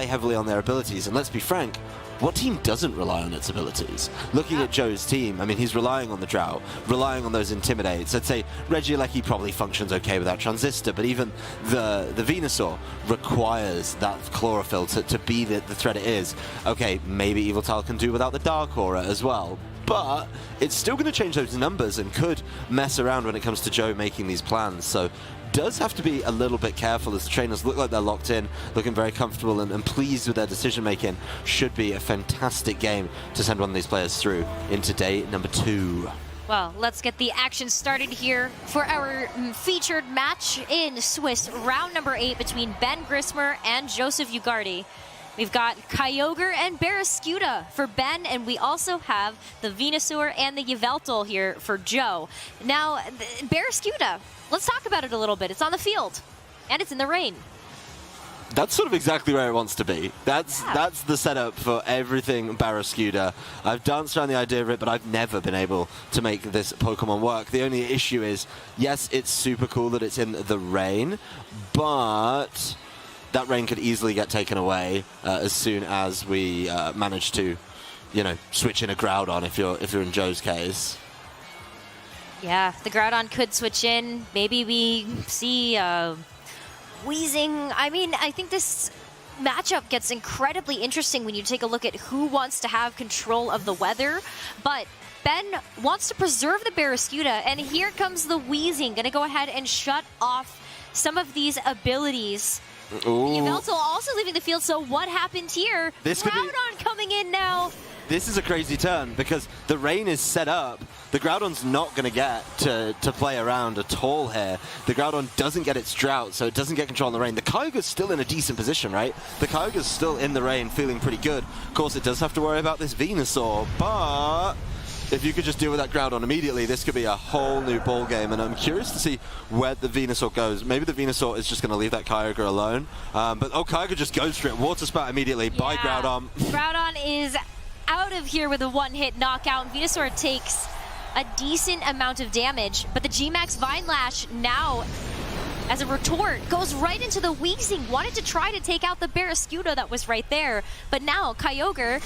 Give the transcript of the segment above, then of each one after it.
heavily on their abilities, and let's be frank, what team doesn't rely on its abilities? Looking at Joe's team, I mean, he's relying on the Drought, relying on those Intimidates. I'd say Regieleki probably functions okay without Transistor, but even the Venusaur requires that Chlorophyll to be the threat it is. Okay, maybe Yveltal can do without the Dark Aura as well, but it's still going to change those numbers and could mess around when it comes to Joe making these plans. So does have to be a little bit careful as the trainers look like they're locked in, looking very comfortable and pleased with their decision making. Should be a fantastic game to send one of these players through into day number 2. Well, let's get the action started here for our featured match in Swiss, round number 8 between Ben Grissmer and Joseph Ugarte. We've got Kyogre and Barraskewda for Ben, and we also have the Venusaur and the Yveltal here for Joe. Now, Barraskewda, let's talk about it a little bit. It's on the field, and it's in the rain. That's sort of exactly where it wants to be. That's the setup for everything Barraskewda. I've danced around the idea of it, but I've never been able to make this Pokemon work. The only issue is, yes, it's super cool that it's in the rain, but that rain could easily get taken away as soon as we manage to, you know, switch in a Groudon if you're in Joe's case. Yeah, the Groudon could switch in. Maybe we see Wheezing. I mean, I think this matchup gets incredibly interesting when you take a look at who wants to have control of the weather. But Ben wants to preserve the Barraskewda, and here comes the Wheezing. Gonna go ahead and shut off some of these abilities. Yveltal also leaving the field, so what happened here? Groudon coming in now. This is a crazy turn because the rain is set up. The Groudon's not going to get to play around at all here. The Groudon doesn't get its Drought, so it doesn't get control in the rain. The Kyogre's still in a decent position, right? The Kyogre's still in the rain, feeling pretty good. Of course, it does have to worry about this Venusaur, but if you could just deal with that Groudon immediately, this could be a whole new ball game, and I'm curious to see where the Venusaur goes. Maybe the Venusaur is just going to leave that Kyogre alone, but Kyogre just goes for it. Water Spout immediately by Groudon. Groudon is out of here with a one-hit knockout. Venusaur takes a decent amount of damage, but the G-Max Vine Lash now, as a retort, goes right into the Wheezing. Wanted to try to take out the Barraskewda that was right there, but now Kyogre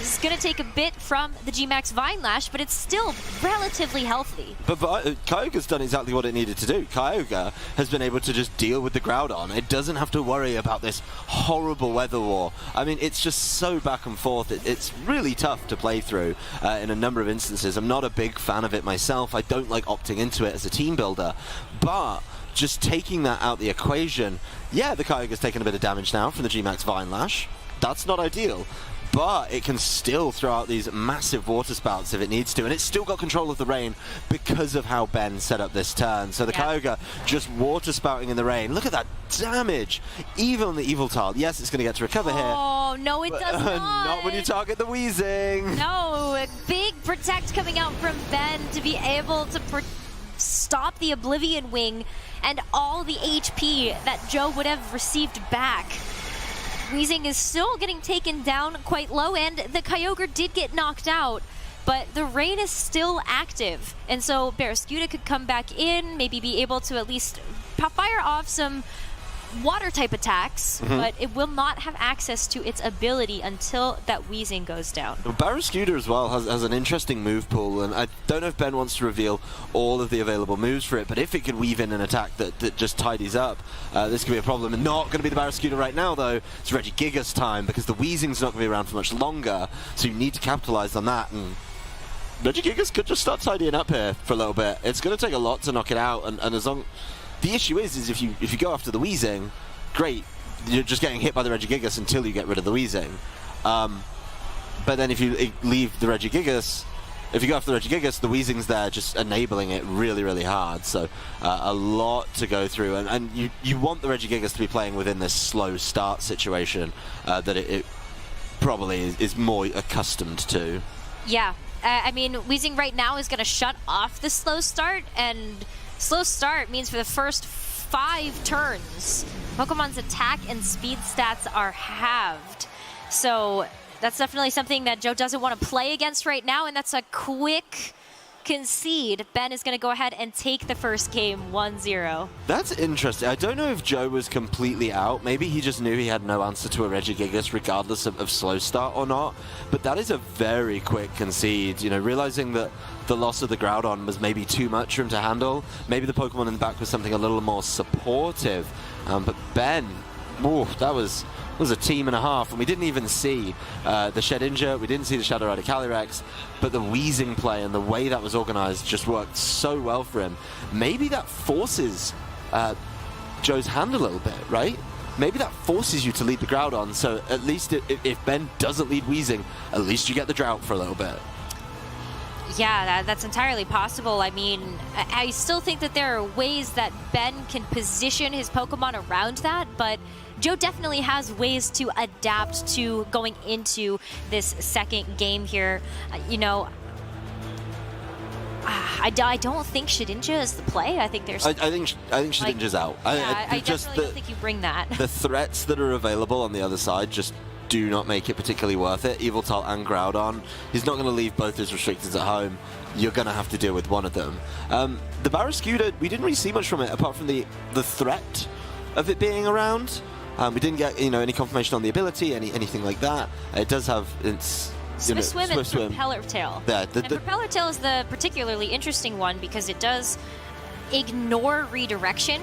is going to take a bit from the G-Max Vine Lash, but it's still relatively healthy. But Kyogre's done exactly what it needed to do. Kyogre has been able to just deal with the Groudon. It doesn't have to worry about this horrible weather war. I mean, it's just so back and forth. It's really tough to play through in a number of instances. I'm not a big fan of it myself. I don't like opting into it as a team builder, but just taking that out the equation, yeah, the Kyogre's taken a bit of damage now from the G-Max Vine Lash. That's not ideal, but it can still throw out these massive water spouts if it needs to, and it's still got control of the rain because of how Ben set up this turn. So the Kyogre just water spouting in the rain. Look at that damage, even on the Yveltal. Yes, it's going to get to recover here. Oh, no, it does not. Not when you target the Wheezing. No, a big protect coming out from Ben to be able to stop the Oblivion Wing and all the HP that Joe would have received back. Wheezing is still getting taken down quite low, and the Kyogre did get knocked out, but the rain is still active. And so Barraskewda could come back in, maybe be able to at least fire off some water-type attacks, but it will not have access to its ability until that Wheezing goes down. Barraskewda as well has an interesting move pool, and I don't know if Ben wants to reveal all of the available moves for it, but if it could weave in an attack that just tidies up, this could be a problem. And not going to be the Barraskewda right now, though. It's Regigigas time, because the Wheezing's not going to be around for much longer, so you need to capitalize on that, and Regigigas could just start tidying up here for a little bit. It's going to take a lot to knock it out, and as long... The issue is if you go after the Wheezing, great, you're just getting hit by the Regigigas until you get rid of the Wheezing. But then if you leave the Regigigas, if you go after the Regigigas, the Wheezing's there just enabling it really, really hard. So a lot to go through, and you want the Regigigas to be playing within this slow start situation that it probably is more accustomed to. Yeah, I mean, Wheezing right now is going to shut off the slow start, and slow start means for the first 5 turns, Pokemon's attack and speed stats are halved. So that's definitely something that Joe doesn't want to play against right now, and that's a quick concede, Ben is going to go ahead and take the first game 1-0. That's interesting. I don't know if Joe was completely out. Maybe he just knew he had no answer to a Regigigas regardless of slow start or not. But that is a very quick concede. You know, realizing that the loss of the Groudon was maybe too much for him to handle. Maybe the Pokemon in the back was something a little more supportive. But Ben, ooh, that was a team and a half, and we didn't even see the Shedinja, we didn't see the Shadow Rider Calyrex, but the Weezing play and the way that was organized just worked so well for him. Maybe that forces Joe's hand a little bit, right? Maybe that forces you to lead the Groudon, so at least if Ben doesn't lead Weezing, at least you get the drought for a little bit. Yeah, that's entirely possible. I mean, I still think that there are ways that Ben can position his Pokemon around that, but Joe definitely has ways to adapt to going into this second game here. You know, I don't think Shedinja is the play. I think there's... I think Shedinja's out. I definitely don't think you bring that. The threats that are available on the other side just do not make it particularly worth it. Yveltal and Groudon, he's not going to leave both his restrictors at home. You're going to have to deal with one of them. The Barraskewda, we didn't really see much from it apart from the threat of it being around. We didn't get any confirmation on the ability, anything like that. It does have its Swift Swim and Swim. Propeller Tail. Yeah, and Propeller Tail is the particularly interesting one because it does ignore redirection.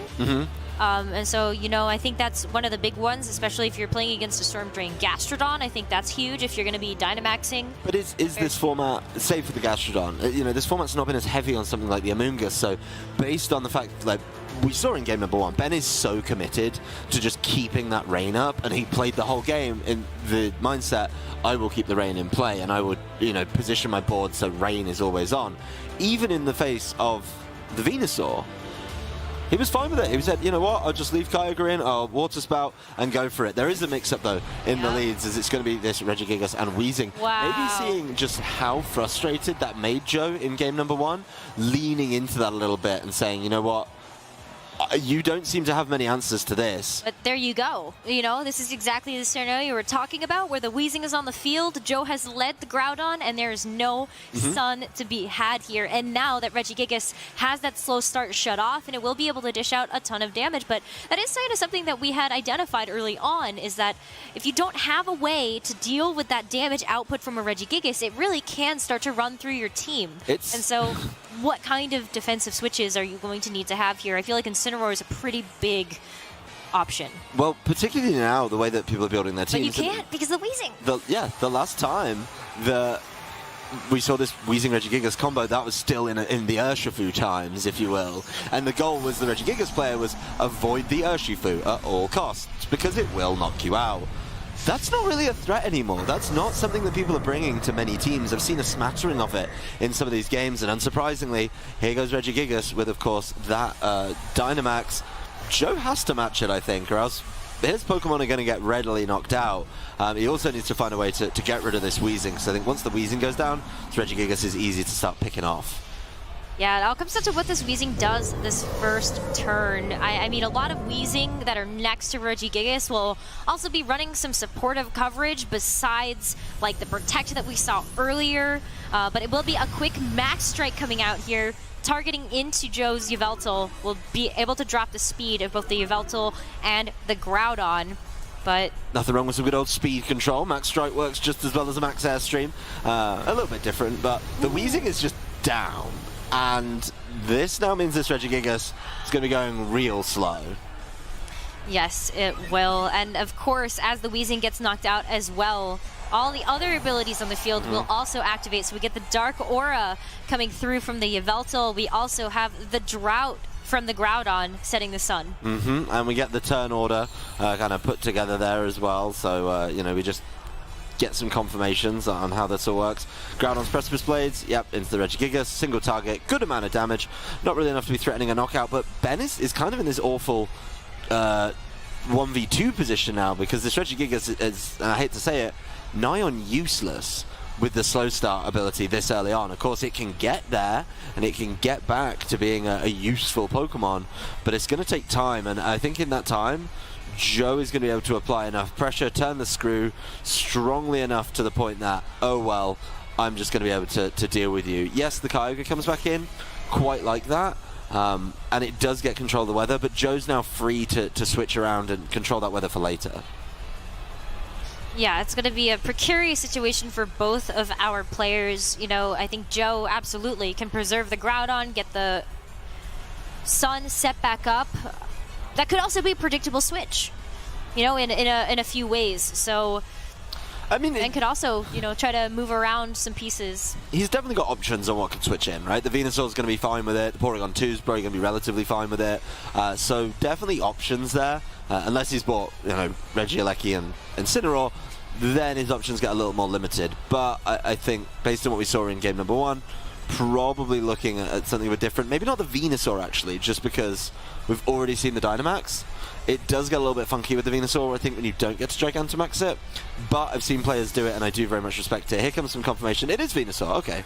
And so, I think that's one of the big ones, especially if you're playing against a Storm Drain Gastrodon. I think that's huge if you're going to be Dynamaxing. But is this format, save for the Gastrodon, this format's not been as heavy on something like the Amoonguss, so based on the fact that we saw in game number 1, Ben is so committed to just keeping that rain up, and he played the whole game in the mindset, I will keep the rain in play, and I would, position my board so rain is always on. Even in the face of the Venusaur, he was fine with it. He said, you know what, I'll just leave Kyogre in, I'll Water Spout and go for it. There is a mix-up, though, in the leads, as it's going to be this Regigigas and Weezing. Wow. Maybe seeing just how frustrated that made Joe in game number 1, leaning into that a little bit and saying, you know what, you don't seem to have many answers to this. But there you go. This is exactly the scenario you were talking about, where the Weezing is on the field, Joe has led the Groudon, and there is no sun to be had here. And now that Regigigas has that slow start shut off, and it will be able to dish out a ton of damage. But that is kind of something that we had identified early on, is that if you don't have a way to deal with that damage output from a Regigigas, it really can start to run through your team. And so what kind of defensive switches are you going to need to have here? I feel like Incineroar is a pretty big option. Well, particularly now, the way that people are building their teams. But you can't, because of the Weezing. The last time we saw this Weezing Regigigas combo, that was still in the Urshifu times, if you will. And the goal was the Regigigas player was avoid the Urshifu at all costs, because it will knock you out. That's not really a threat anymore. That's not something that people are bringing to many teams. I've seen a smattering of it in some of these games, and unsurprisingly, here goes Regigigas with, of course, that Dynamax. Joe has to match it, I think, or else his Pokemon are going to get readily knocked out. He also needs to find a way to get rid of this Weezing, so I think once the Weezing goes down, Regigigas is easy to start picking off. Yeah, it all comes down to what this Weezing does this first turn. I mean, a lot of Weezing that are next to Regigigas will also be running some supportive coverage besides, like, the Protect that we saw earlier. But it will be a quick Max Strike coming out here, targeting into Joe's Yveltal. Will be able to drop the speed of both the Yveltal and the Groudon. But nothing wrong with some good old speed control. Max Strike works just as well as a Max Airstream. A little bit different, but the Weezing is just down. And this now means this Regigigas is going to be going real slow. Yes, it will. And of course, as the Weezing gets knocked out as well, all the other abilities on the field will also activate. So we get the Dark Aura coming through from the Yveltal. We also have the Drought from the Groudon setting the sun. And we get the turn order kind of put together there as well. So, we just get some confirmations on how this all works. Groudon's Precipice Blades, yep, into the Regigigas, single target, good amount of damage, not really enough to be threatening a knockout, but Ben is kind of in this awful 1v2 position now, because this Regigigas is, and I hate to say it, nigh on useless with the slow start ability this early on. Of course, it can get there, and it can get back to being a useful Pokemon, but it's going to take time, and I think in that time, Joe is going to be able to apply enough pressure, turn the screw strongly enough to the point that, oh well, I'm just going to be able to deal with you. Yes, the Kyogre comes back in quite like that, and it does get control of the weather, but Joe's now free to switch around and control that weather for later. Yeah, it's going to be a precarious situation for both of our players. You know, I think Joe absolutely can preserve the Groudon, get the Sun set back up. That could also be a predictable switch, you know, in a few ways. So, I mean, and could also, you know, try to move around some pieces. He's definitely got options on what can switch in, right? The Venusaur's going to be fine with it. The Porygon 2's probably going to be relatively fine with it. So definitely options there. Unless he's bought, you know, Regieleki and Incineroar, then his options get a little more limited. But I think, based on what we saw in game number 1, probably looking at something a bit different. Maybe not the Venusaur, actually, just because we've already seen the Dynamax. It does get a little bit funky with the Venusaur, I think, when you don't get to Gigantamax it. But I've seen players do it, and I do very much respect it. Here comes some confirmation. It is Venusaur, okay.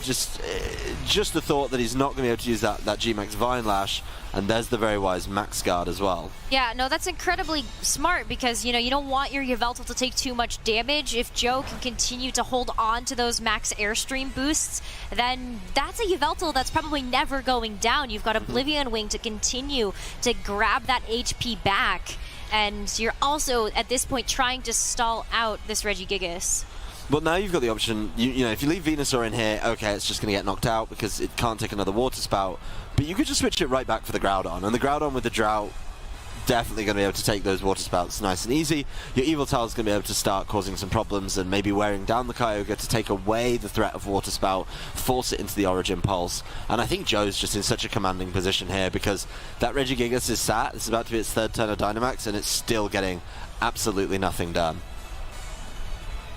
Just the thought that he's not going to be able to use that G-Max Vine Lash, and there's the very wise Max Guard as well. Yeah, no, that's incredibly smart because, you know, you don't want your Yveltal to take too much damage. If Joe can continue to hold on to those max Airstream boosts, then that's a Yveltal that's probably never going down. You've got Oblivion Wing to continue to grab that HP back, and you're also, at this point, trying to stall out this Regigigas. Well, now you've got the option, you know, if you leave Venusaur in here, okay, it's just going to get knocked out because it can't take another Water Spout. But you could just switch it right back for the Groudon. And the Groudon with the Drought, definitely going to be able to take those Water Spouts nice and easy. Your Yveltal's going to be able to start causing some problems and maybe wearing down the Kyogre to take away the threat of Water Spout, force it into the Origin Pulse. And I think Joe's just in such a commanding position here because that Regigigas is sat. It's about to be its 3rd turn of Dynamax, and it's still getting absolutely nothing done.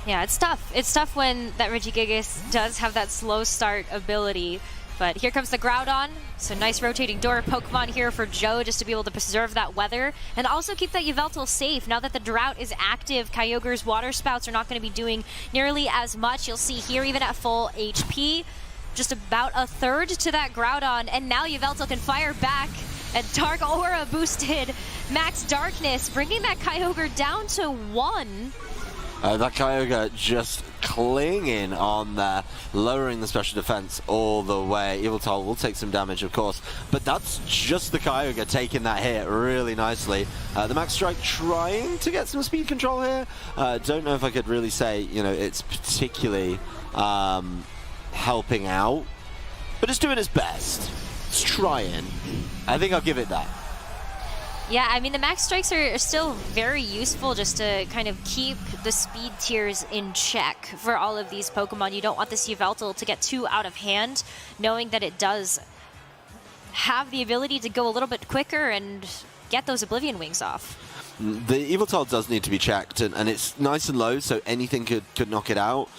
Yeah, it's tough. It's tough when that Regigigas does have that slow start ability. But here comes the Groudon. So nice rotating door Pokemon here for Joe just to be able to preserve that weather and also keep that Yveltal safe. Now that the Drought is active, Kyogre's Water Spouts are not going to be doing nearly as much. You'll see here even at full HP, just about a third to that Groudon. And now Yveltal can fire back. And Dark Aura boosted Max Darkness, bringing that Kyogre down to 1. That Kyogre just clinging on there, lowering the special defense all the way. Yveltal will take some damage, of course, but that's just the Kyogre taking that hit really nicely. The Max Strike trying to get some speed control here. Don't know if I could really say, you know, it's particularly helping out, but it's doing its best. It's trying. I think I'll give it that. Yeah, I mean, the Max Strikes are still very useful just to kind of keep the speed tiers in check for all of these Pokemon. You don't want this Yveltal to get too out of hand, knowing that it does have the ability to go a little bit quicker and get those Oblivion Wings off. The Yveltal does need to be checked, and it's nice and low, so anything could knock it out.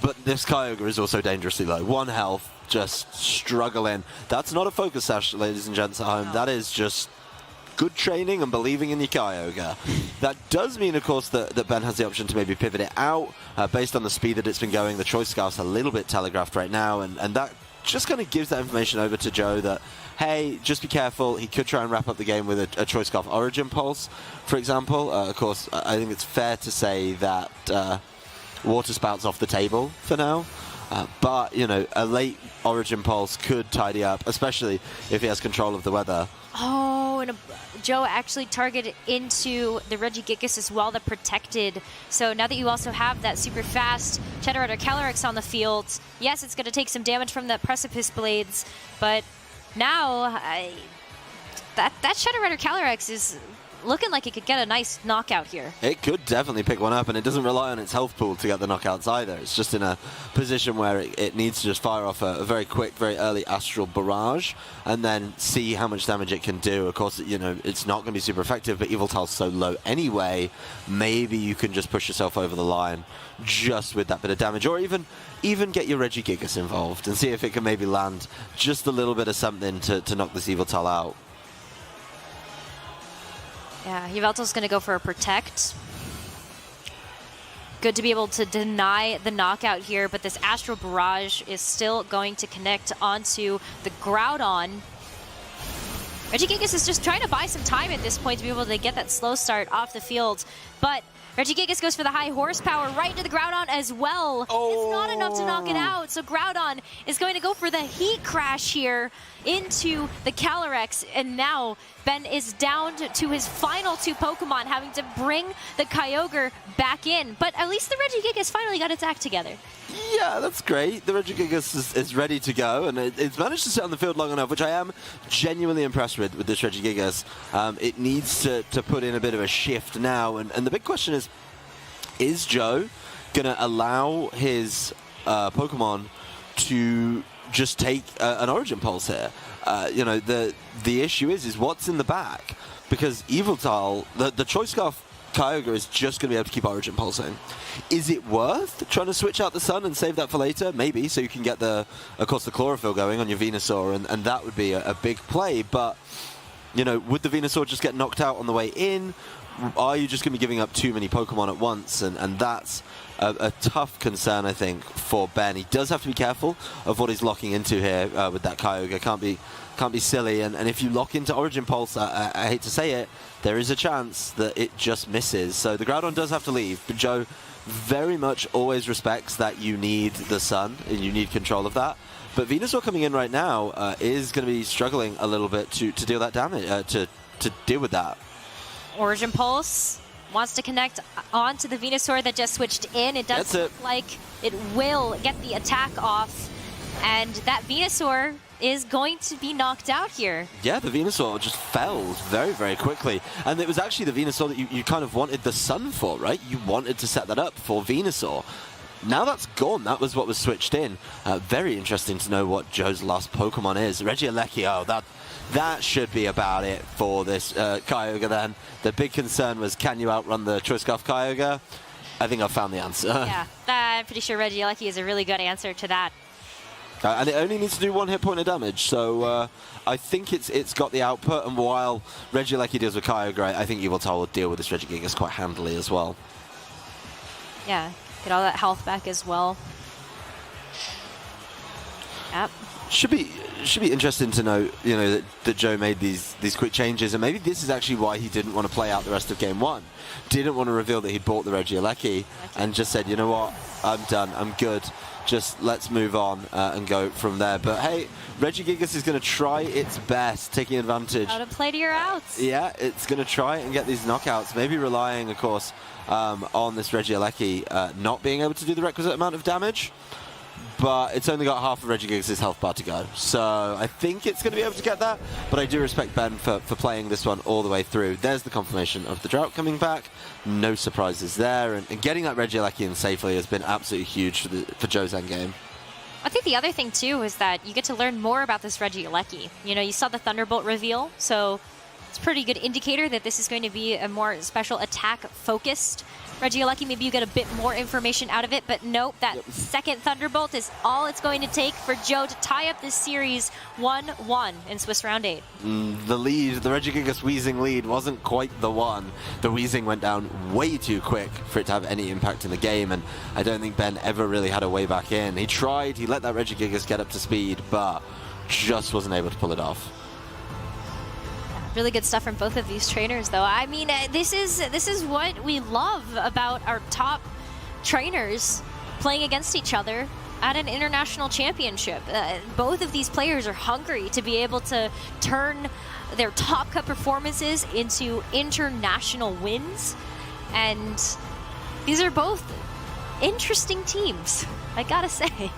But this Kyogre is also dangerously low. 1 health, just struggling. That's not a focus sash, ladies and gents at home. That is just good training and believing in your Kyogre. That does mean, of course, that Ben has the option to maybe pivot it out based on the speed that it's been going. The Choice Scarf's a little bit telegraphed right now, and that just kind of gives that information over to Joe that, hey, just be careful. He could try and wrap up the game with a Choice Scarf Origin Pulse, for example. Of course, I think it's fair to say that Water Spout's off the table for now. But, you know, a late Origin Pulse could tidy up, especially if he has control of the weather. Oh, and Joe actually targeted into the Regigigas as well, the protected. So now that you also have that super fast Chaturanga Calyrex on the field, yes, it's going to take some damage from the Precipice Blades, but now that Chaturanga Calyrex is looking like it could get a nice knockout here. It could definitely pick one up, and it doesn't rely on its health pool to get the knockouts either. It's just in a position where it needs to just fire off a very quick, very early Astral Barrage, and then see how much damage it can do. Of course, you know, it's not going to be super effective, but Yveltal's so low anyway, maybe you can just push yourself over the line just with that bit of damage, or even get your Regigigas involved and see if it can maybe land just a little bit of something to knock this Yveltal out. Yeah, Yveltal's going to go for a Protect. Good to be able to deny the knockout here, but this Astral Barrage is still going to connect onto the Groudon. Regigigas is just trying to buy some time at this point to be able to get that slow start off the field, but Regigigas goes for the high horsepower right into the Groudon as well. Oh. It's not enough to knock it out, so Groudon is going to go for the heat crash here into the Calyrex, and now Ben is down to his final 2 Pokemon, having to bring the Kyogre back in. But at least the Regigigas finally got its act together. Yeah, that's great. The Regigigas is ready to go, and it's managed to sit on the field long enough, which I am genuinely impressed with this Regigigas. It needs to put in a bit of a shift now, and the big question is Joe going to allow his Pokemon to just take an Origin Pulse here? You know, the issue is what's in the back, because Yveltal, the Choice Scarf Kyogre is just going to be able to keep Origin Pulsing. Is it worth trying to switch out the Sun and save that for later? Maybe, so you can get of course, the Chlorophyll going on your Venusaur, and that would be a big play. But, you know, would the Venusaur just get knocked out on the way in? Are you just going to be giving up too many Pokemon at once? And that's a tough concern, I think, for Ben. He does have to be careful of what he's locking into here with that Kyogre. Can't be silly. And if you lock into Origin Pulse, I hate to say it, there is a chance that it just misses. So the Groudon does have to leave. But Joe very much always respects that you need the Sun and you need control of that. But Venusaur coming in right now is going to be struggling a little bit to deal that damage, to deal with that. Origin Pulse wants to connect onto the Venusaur that just switched in. It does look like it will get the attack off, and that Venusaur is going to be knocked out here. Yeah, the Venusaur just fell very, very quickly. And it was actually the Venusaur that you kind of wanted the Sun for, right? You wanted to set that up for Venusaur. Now that's gone. That was what was switched in. Very interesting to know what Joe's last Pokemon is. Regieleki, that should be about it for this Kyogre then. The big concern was, can you outrun the Choice Scarf Kyogre? I think I found the answer. Yeah, I'm pretty sure Regieleki is a really good answer to that. And it only needs to do 1 hit point of damage, so I think it's got the output, and while Regieleki deals with Kyogre, I think Yveltal will deal with this Regigigas quite handily as well. Yeah, get all that health back as well. Yep. Should be interesting to know, you know, that Joe made these quick changes, and maybe this is actually why he didn't want to play out the rest of Game 1. Didn't want to reveal that he'd bought the Regieleki, and just said, you know what, I'm done, I'm good. Just let's move on and go from there. But hey, Regigigas is going to try its best, taking advantage. How to play to your outs. Yeah, it's going to try and get these knockouts, maybe relying, of course, on this Regieleki not being able to do the requisite amount of damage. But it's only got half of Regigigas' health bar to go. So I think it's going to be able to get that. But I do respect Ben for playing this one all the way through. There's the confirmation of the drought coming back. No surprises there. And getting that Regieleki in safely has been absolutely huge for Joe's endgame. I think the other thing, too, is that you get to learn more about this Regieleki. You know, you saw the Thunderbolt reveal, so it's a pretty good indicator that this is going to be a more special attack-focused Regieleki. Maybe you get a bit more information out of it, but nope, that second Thunderbolt is all it's going to take for Joe to tie up this series 1-1 in Swiss Round 8. The lead, the Regigigas Weezing lead, wasn't quite the one. The Weezing went down way too quick for it to have any impact in the game, and I don't think Ben ever really had a way back in. He tried, he let that Regigigas get up to speed, but just wasn't able to pull it off. Really good stuff from both of these trainers, though. I mean, this is what we love about our top trainers playing against each other at an international championship. Both of these players are hungry to be able to turn their top cut performances into international wins, and these are both interesting teams, I gotta say.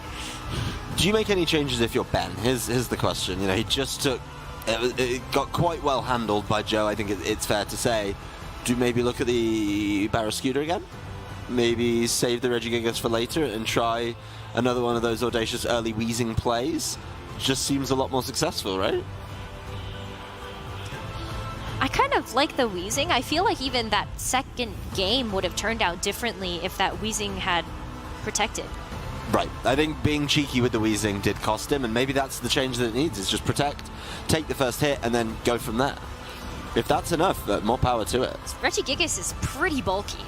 Do you make any changes if you're Ben? Here's the question. You know, he just took. It got quite well handled by Joe, I think it's fair to say. Do you maybe look at the Barrascuda again? Maybe save the Regigigas for later and try another one of those audacious early Weezing plays? Just seems a lot more successful, right? I kind of like the Weezing. I feel like even that second game would have turned out differently if that Weezing had protected. Right. I think being cheeky with the Weezing did cost him, and maybe that's the change that it needs, is just protect, take the first hit, and then go from there. If that's enough, more power to it. Regigigas is pretty bulky.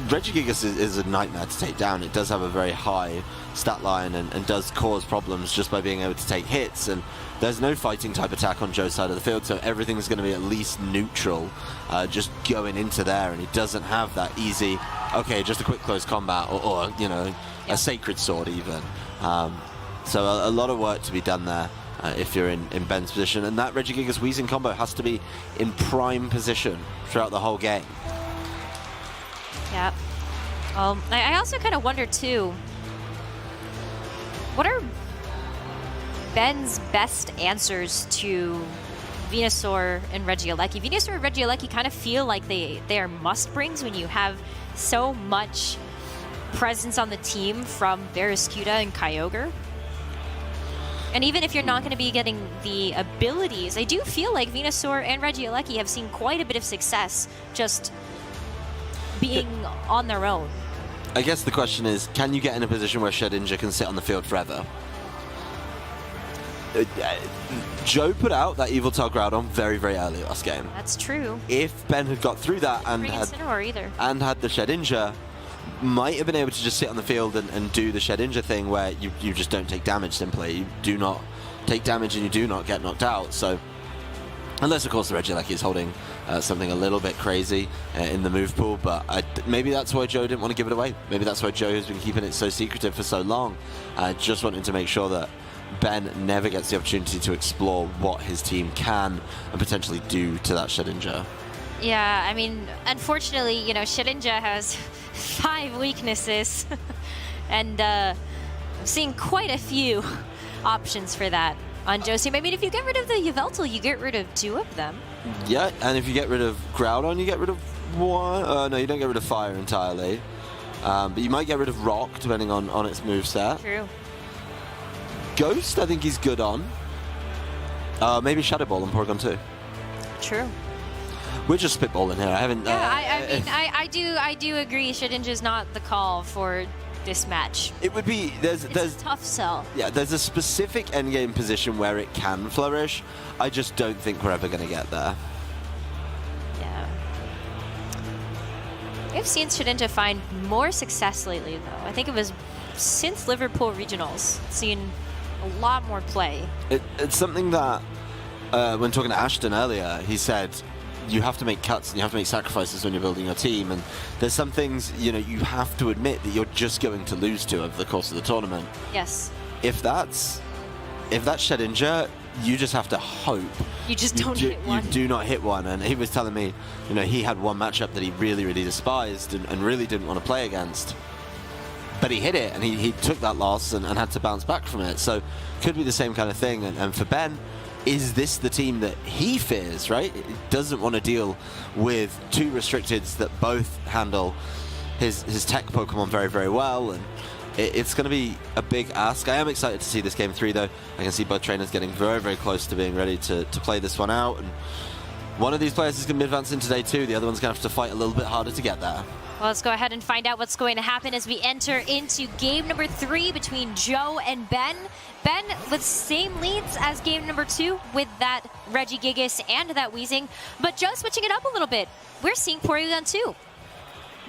Regigigas is a nightmare to take down. It does have a very high stat line and does cause problems just by being able to take hits, and there's no fighting type attack on Joe's side of the field, so everything's going to be at least neutral just going into there, and he doesn't have that easy, okay, just a quick close combat or you know, a sacred sword even. So a lot of work to be done there if you're in Ben's position, and that Regigigas Weezing combo has to be in prime position throughout the whole game. Yeah. I also kind of wonder too, what are Ben's best answers to Venusaur and Regieleki? Venusaur and Regieleki kind of feel like they are must-brings when you have so much presence on the team from Barraskewda and Kyogre. And even if you're not going to be getting the abilities, I do feel like Venusaur and Regieleki have seen quite a bit of success just being on their own. I guess the question is, can you get in a position where Shedinja can sit on the field forever? Joe put out that Evil Tail Groudon very, very early last game. That's true. If Ben had got through that and had the Shedinja, might have been able to just sit on the field and do the Shedinja thing where you just don't take damage simply. You do not take damage and you do not get knocked out. So, unless of course the Regieleki is holding something a little bit crazy in the move pool, but maybe that's why Joe didn't want to give it away. Maybe that's why Joe has been keeping it so secretive for so long. Just wanting to make sure that Ben never gets the opportunity to explore what his team can and potentially do to that Shedinja. Yeah, I mean, unfortunately, you know, Shedinja has 5 weaknesses, and I'm seeing quite a few options for that on Joe's team. I mean, if you get rid of the Yveltal, you get rid of 2 of them. Yeah, and if you get rid of Groudon, you get rid of 1. No, you don't get rid of Fire entirely. But you might get rid of Rock, depending on its moveset. True. Ghost, I think he's good on. Maybe Shadow Ball on Porygon 2. True. We're just spitballing here. I haven't. Yeah, I mean, I do agree. Shedinja's not the call for this match. It would be there's a tough sell. Yeah, there's a specific endgame position where it can flourish. I just don't think we're ever going to get there. Yeah. We've seen Shedinja find more success lately, though. I think it was since Liverpool Regionals, seen a lot more play. It's something that when talking to Ashton earlier, he said you have to make cuts and you have to make sacrifices when you're building your team, and there's some things, you know, you have to admit that you're just going to lose to over the course of the tournament. Yes. If that's Shedinja, you just have to hope. You just don't hit one. You do not hit one, and he was telling me, you know, he had one matchup that he really, really despised and really didn't want to play against. But he hit it, and he took that loss and had to bounce back from it. So could be the same kind of thing. And for Ben, is this the team that he fears, right? He doesn't want to deal with 2 restricteds that both handle his tech Pokemon very, very well. And it's going to be a big ask. I am excited to see this Game 3, though. I can see both trainers getting very, very close to being ready to play this one out. And one of these players is going to be advancing today, too. The other one's going to have to fight a little bit harder to get there. Well, let's go ahead and find out what's going to happen as we enter into game number 3 between Joe and Ben. Ben with same leads as game number 2 with that Regigigas and that Weezing, but Joe switching it up a little bit. We're seeing Porygon 2.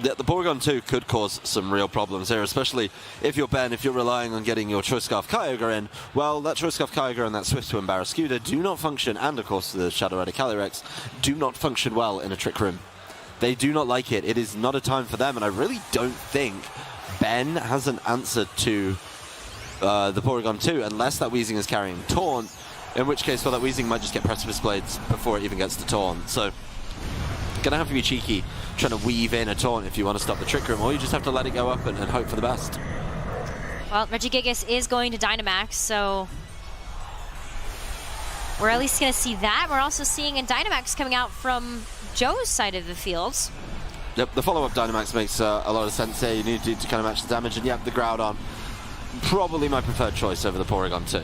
The Porygon 2 could cause some real problems here, especially if you're Ben, if you're relying on getting your Choice Scarf Kyogre in. Well, that Choice Scarf Kyogre and that Swift Swim Barraskewda do not function, and of course the Shadow Rider Calyrex, do not function well in a Trick Room. They do not like it. It is not a time for them, and I really don't think Ben has an answer to the Porygon 2 unless that Weezing is carrying Taunt, in which case, well, that Weezing might just get Precipice Blades before it even gets to Taunt. So, gonna have to be cheeky trying to weave in a Taunt if you want to stop the Trick Room, or you just have to let it go up and hope for the best. Well, Regigigas is going to Dynamax, so we're at least going to see that. We're also seeing a Dynamax coming out from Joe's side of the field. Yep, the follow-up Dynamax makes a lot of sense here. You need to kind of match the damage, and yep, the Groudon, probably my preferred choice over the Porygon 2.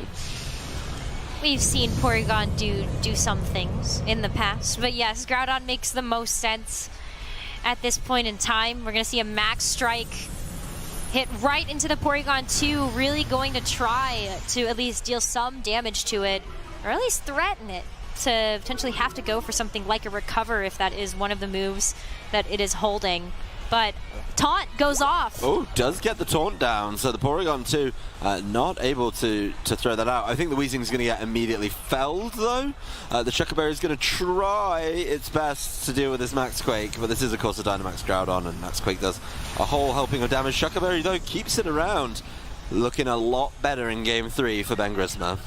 We've seen Porygon do some things in the past, but yes, Groudon makes the most sense at this point in time. We're going to see a Max Strike hit right into the Porygon 2, really going to try to at least deal some damage to it, or at least threaten it to potentially have to go for something like a Recover if that is one of the moves that it is holding. but taunt goes off. Oh, does get the taunt down. So the Porygon 2 not able to throw that out. I think the Weezing's going to get immediately felled, though. The Chocoberry is going to try its best to deal with this Max Quake, but this is, of course, a Dynamax Groudon, and Max Quake does a whole helping of damage. Chocoberry, though, keeps it around. Looking a lot better in Game 3 for Ben Grissmer.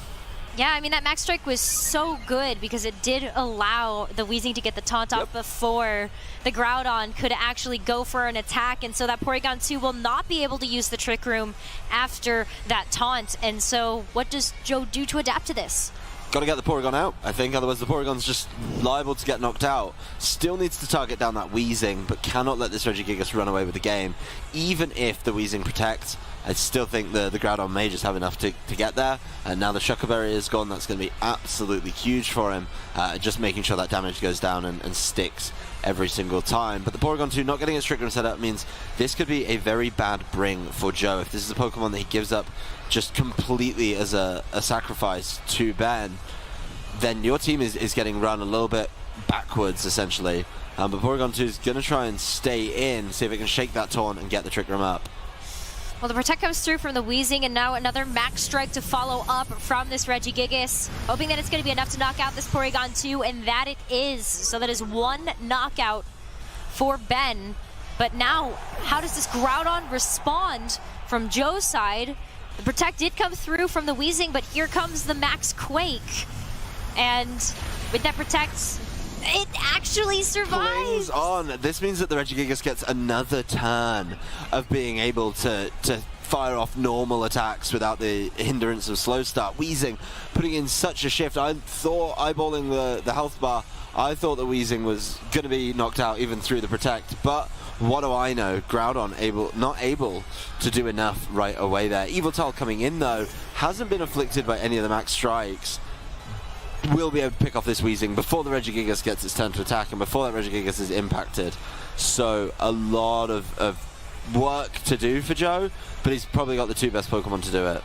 Yeah, I mean, that Max Strike was so good because it did allow the Weezing to get the taunt off before the Groudon could actually go for an attack, and so that Porygon 2 will not be able to use the Trick Room after that taunt. And so what does Joe do to adapt to this? Got to get the Porygon out, I think, otherwise the Porygon's just liable to get knocked out. Still needs to target down that Weezing, but cannot let this Regigigas run away with the game. Even if the Weezing protects, I still think the Groudon may just have enough to get there. And now the Chocoberry is gone, that's going to be absolutely huge for him. Just making sure that damage goes down and sticks every single time. But the Porygon 2 not getting its Trick Room set up means this could be a very bad bring for Joe. If this is a Pokemon that he gives up just completely as a sacrifice to Ben, then your team is getting run a little bit backwards, essentially. But Porygon 2 is going to try and stay in, see if it can shake that taunt and get the Trick Room up. Well, the Protect comes through from the Weezing, and now another Max Strike to follow up from this Regigigas, hoping that it's going to be enough to knock out this Porygon 2, and that it is. So that is one knockout for Ben. But now, how does this Groudon respond from Joe's side? The Protect did come through from the Weezing, but here comes the Max Quake. And with that Protect, it actually survives. Plays on. This means that the Regigigas gets another turn of being able to fire off normal attacks without the hindrance of slow start. Weezing putting in such a shift. I thought, eyeballing the health bar, I thought the Weezing was going to be knocked out even through the Protect, but what do I know? Groudon not able to do enough right away there. Yveltal coming in, though, hasn't been afflicted by any of the Max Strikes. Will be able to pick off this Weezing before the Regigigas gets its turn to attack and before that Regigigas is impacted. So a lot of work to do for Joe, but he's probably got the two best Pokemon to do it.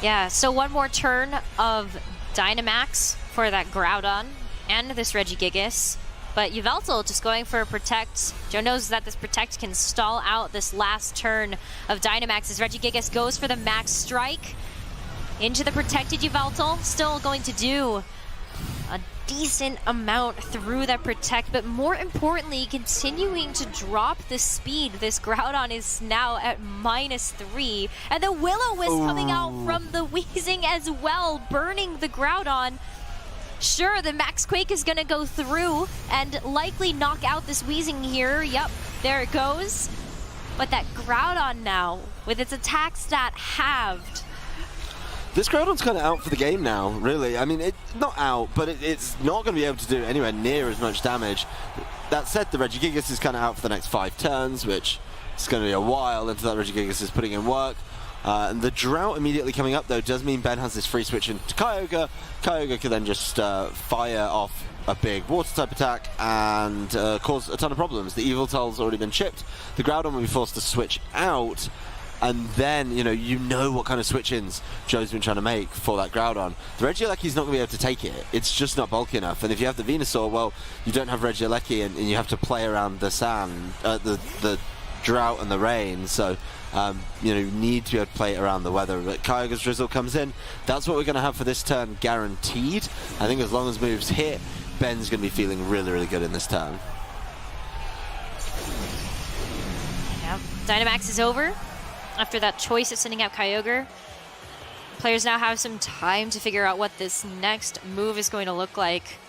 Yeah, so one more turn of Dynamax for that Groudon and this Regigigas. But Yveltal just going for a Protect. Joe knows that this Protect can stall out this last turn of Dynamax as Regigigas goes for the Max Strike. Into the protected Yveltal, still going to do a decent amount through that Protect, but more importantly, continuing to drop the speed. This Groudon is now at -3, and the Will-O-Wisp coming out from the Weezing as well, burning the Groudon. Sure, the Max Quake is going to go through and likely knock out this Weezing here. Yep, there it goes. But that Groudon now, with its attack stat halved, this Groudon's kind of out for the game now, really. I mean, it's not out, but it's not going to be able to do anywhere near as much damage. That said, the Regigigas is kind of out for the next 5 turns, which is going to be a while until that Regigigas is putting in work. And the Drought immediately coming up, though, does mean Ben has this free switch into Kyogre. Kyogre can then just fire off a big Water-type attack and cause a ton of problems. The Yveltal's already been chipped. The Groudon will be forced to switch out. And then, you know what kind of switch-ins Joe's been trying to make for that Groudon. The Regieleki's not going to be able to take it. It's just not bulky enough. And if you have the Venusaur, well, you don't have Regieleki, and you have to play around the sand, the drought and the rain. So, you need to be able to play around the weather. But Kyogre's Drizzle comes in. That's what we're going to have for this turn, guaranteed. I think as long as moves hit, Ben's going to be feeling really, really good in this turn. Yep. Dynamax is over. After that choice of sending out Kyogre, players now have some time to figure out what this next move is going to look like.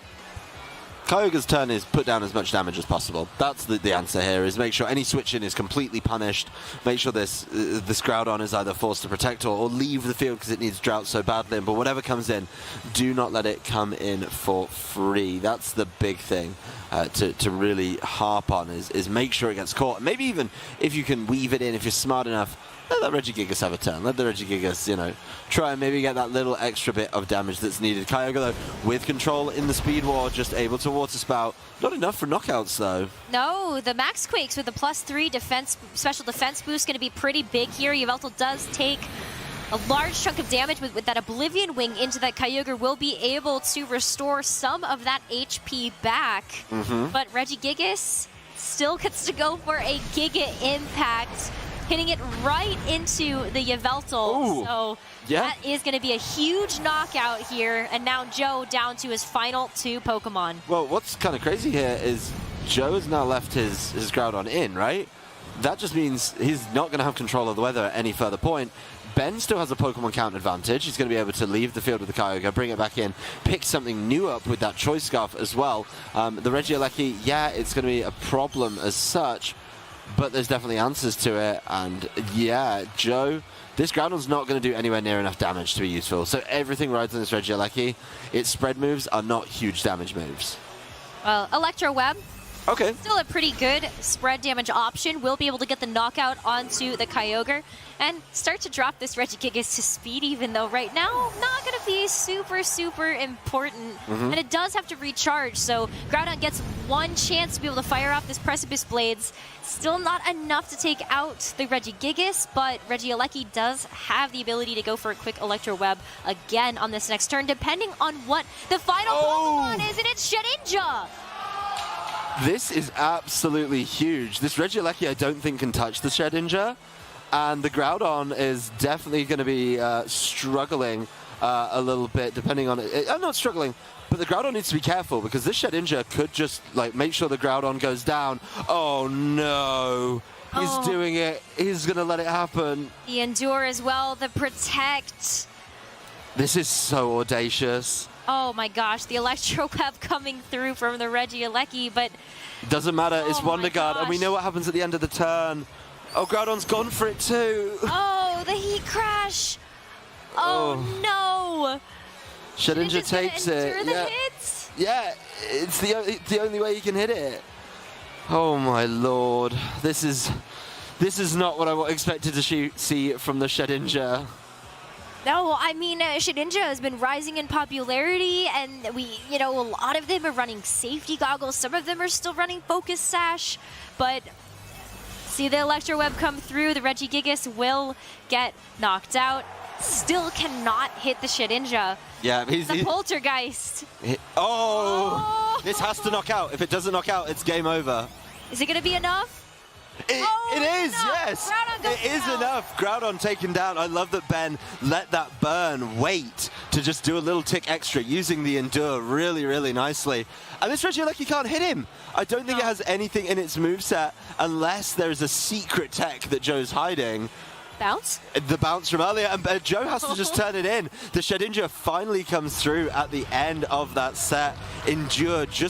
Kyogre's turn is put down as much damage as possible. That's the answer here, is make sure any switch-in is completely punished. Make sure this Groudon is either forced to protect or leave the field because it needs drought so badly. But whatever comes in, do not let it come in for free. That's the big thing to really harp on, is make sure it gets caught. Maybe even if you can weave it in, if you're smart enough, let that Regigigas have a turn. Let the Regigigas, try and maybe get that little extra bit of damage that's needed. Kyogre, though, with control in the Speed War, just able to Water Spout. Not enough for knockouts, though. No, the Max Quakes with the +3 defense, special defense boost going to be pretty big here. Yveltal does take a large chunk of damage with that Oblivion Wing into that Kyogre will be able to restore some of that HP back. But Regigigas still gets to go for a Giga Impact, hitting it right into the Yveltal. Ooh, so yeah. that is going to be a huge knockout here. And now Joe down to his final 2 Pokemon. Well, what's kind of crazy here is Joe has now left his Groudon in, right? That just means he's not going to have control of the weather at any further point. Ben still has a Pokemon count advantage. He's going to be able to leave the field with the Kyogre, bring it back in, pick something new up with that Choice Scarf as well. The Regieleki, yeah, it's going to be a problem as such, but there's definitely answers to it. And yeah, Joe, this Groudon's not going to do anywhere near enough damage to be useful. So everything rides on this Regieleki. Its spread moves are not huge damage moves. Well, Electro Web. Okay. Still a pretty good spread damage option. We'll be able to get the knockout onto the Kyogre and start to drop this Regigigas to speed, even though right now, not going to be super, super important. And it does have to recharge, so Groudon gets one chance to be able to fire off this Precipice Blades. Still not enough to take out the Regigigas, but Regieleki does have the ability to go for a quick Electro Web again on this next turn, depending on what the final Pokemon is, and it's Shedinja! This is absolutely huge. This Regieleki I don't think can touch the Shedinja, and the Groudon is definitely going to be struggling a little bit, depending on it. I'm not struggling, but the Groudon needs to be careful because this Shedinja could just like make sure the Groudon goes down. Oh no, he's doing it. He's going to let it happen. The Endure as well, the Protect. This is so audacious. Oh my gosh, the Electro Web coming through from the Regieleki, but... Doesn't matter, it's Wonder Guard, and we gosh. know what happens at the end of the turn. Oh, Groudon's gone for it too. Oh, the Heat Crash! Oh, no! Shedinja takes it. The hits. Yeah, it's the only way you can hit it. Oh my lord, this is not what I expected to see from the Shedinja. No, I mean, Shedinja has been rising in popularity, and a lot of them are running safety goggles. Some of them are still running Focus Sash, but see the Electro Web come through. The Regigigas will get knocked out. Still cannot hit the Shedinja. Yeah, the Poltergeist. This has to knock out. If it doesn't knock out, it's game over. Is it going to be enough? It is, enough. yes. Groudon It is down. enough. Groudon taken down. I love that Ben let that burn wait to just do a little tick extra using the Endure really, really nicely. And this Regieleki can't hit him. I don't think it has anything in its moveset unless there's a secret tech that Joe's hiding. Bounce? The bounce from earlier, and Joe has to just turn it in. The Shedinja finally comes through at the end of that set. Endure just